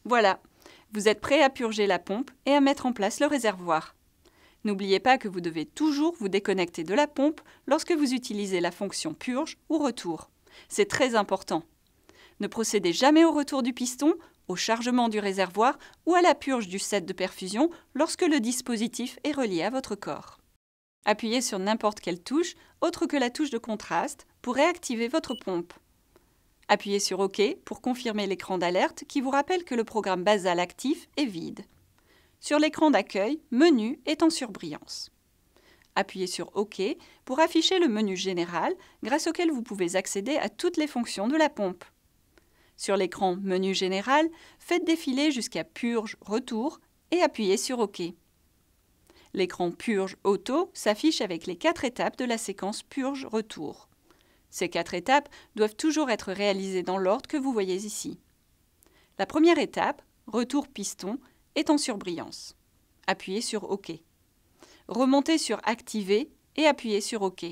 Voilà, vous êtes prêt à purger la pompe et à mettre en place le réservoir. N'oubliez pas que vous devez toujours vous déconnecter de la pompe lorsque vous utilisez la fonction purge ou retour. C'est très important. Ne procédez jamais au retour du piston, au chargement du réservoir ou à la purge du set de perfusion lorsque le dispositif est relié à votre corps. Appuyez sur n'importe quelle touche, autre que la touche de contraste, pour réactiver votre pompe. Appuyez sur OK pour confirmer l'écran d'alerte qui vous rappelle que le programme basal actif est vide. Sur l'écran d'accueil, Menu est en surbrillance. Appuyez sur OK pour afficher le menu général grâce auquel vous pouvez accéder à toutes les fonctions de la pompe. Sur l'écran Menu général, faites défiler jusqu'à Purge Retour et appuyez sur OK. L'écran Purge Auto s'affiche avec les 4 étapes de la séquence Purge Retour. Ces 4 étapes doivent toujours être réalisées dans l'ordre que vous voyez ici. La première étape, Retour piston, est en surbrillance. Appuyez sur OK. Remontez sur Activer et appuyez sur OK.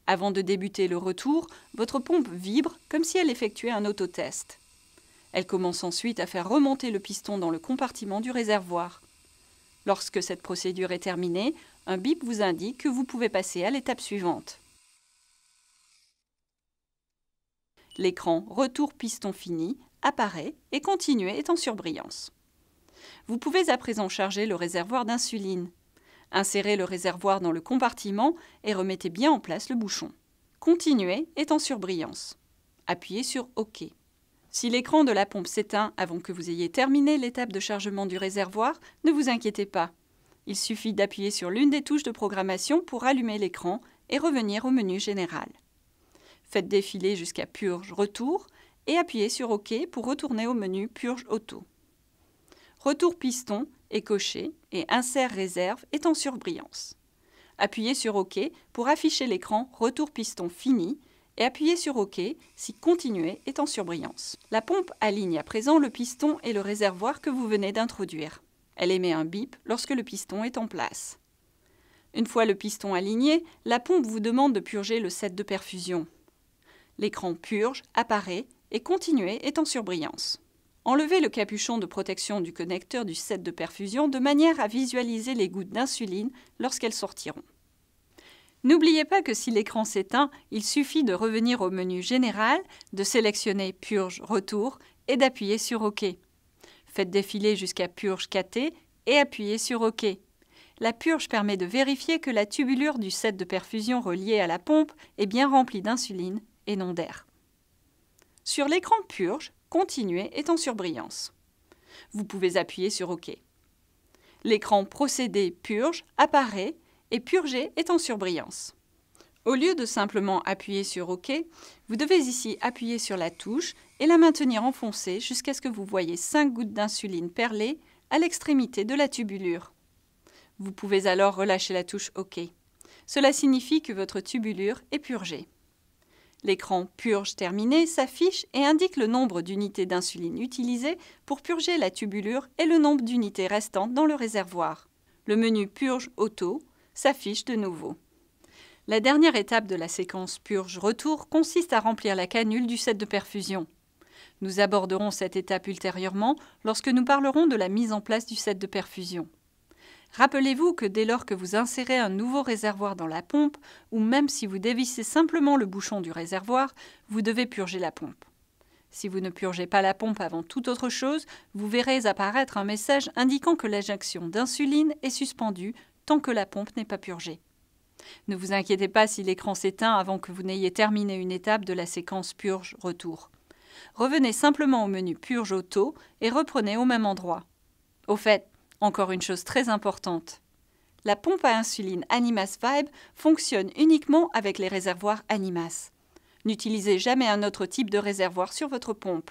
Avant de débuter le retour, votre pompe vibre comme si elle effectuait un autotest. Elle commence ensuite à faire remonter le piston dans le compartiment du réservoir. Lorsque cette procédure est terminée, un bip vous indique que vous pouvez passer à l'étape suivante. L'écran Retour piston fini apparaît et Continuer est en surbrillance. Vous pouvez à présent charger le réservoir d'insuline. Insérez le réservoir dans le compartiment et remettez bien en place le bouchon. Continuer est en surbrillance. Appuyez sur OK. Si l'écran de la pompe s'éteint avant que vous ayez terminé l'étape de chargement du réservoir, ne vous inquiétez pas. Il suffit d'appuyer sur l'une des touches de programmation pour allumer l'écran et revenir au menu général. Faites défiler jusqu'à Purge Retour et appuyez sur OK pour retourner au menu Purge Auto. Retour piston est coché et Insert réserve est en surbrillance. Appuyez sur OK pour afficher l'écran Retour piston fini et appuyez sur OK si Continuer est en surbrillance. La pompe aligne à présent le piston et le réservoir que vous venez d'introduire. Elle émet un bip lorsque le piston est en place. Une fois le piston aligné, la pompe vous demande de purger le set de perfusion. L'écran Purge apparaît et Continuer est en surbrillance. Enlevez le capuchon de protection du connecteur du set de perfusion de manière à visualiser les gouttes d'insuline lorsqu'elles sortiront. N'oubliez pas que si l'écran s'éteint, il suffit de revenir au menu Général, de sélectionner Purge Retour et d'appuyer sur OK. Faites défiler jusqu'à Purge KT et appuyez sur OK. La purge permet de vérifier que la tubulure du set de perfusion relié à la pompe est bien remplie d'insuline et non d'air. Sur l'écran Purge, Continuer est en surbrillance. Vous pouvez appuyer sur OK. L'écran Procédé Purge apparaît et Purger est en surbrillance. Au lieu de simplement appuyer sur OK, vous devez ici appuyer sur la touche et la maintenir enfoncée jusqu'à ce que vous voyez 5 gouttes d'insuline perlées à l'extrémité de la tubulure. Vous pouvez alors relâcher la touche OK. Cela signifie que votre tubulure est purgée. L'écran Purge terminé s'affiche et indique le nombre d'unités d'insuline utilisées pour purger la tubulure et le nombre d'unités restantes dans le réservoir. Le menu Purge Auto s'affiche de nouveau. La dernière étape de la séquence Purge Retour consiste à remplir la canule du set de perfusion. Nous aborderons cette étape ultérieurement lorsque nous parlerons de la mise en place du set de perfusion. Rappelez-vous que dès lors que vous insérez un nouveau réservoir dans la pompe, ou même si vous dévissez simplement le bouchon du réservoir, vous devez purger la pompe. Si vous ne purgez pas la pompe avant toute autre chose, vous verrez apparaître un message indiquant que l'injection d'insuline est suspendue tant que la pompe n'est pas purgée. Ne vous inquiétez pas si l'écran s'éteint avant que vous n'ayez terminé une étape de la séquence Purge Retour. Revenez simplement au menu Purge Auto et reprenez au même endroit. Au fait, encore une chose très importante. La pompe à insuline Animas Vibe fonctionne uniquement avec les réservoirs Animas. N'utilisez jamais un autre type de réservoir sur votre pompe.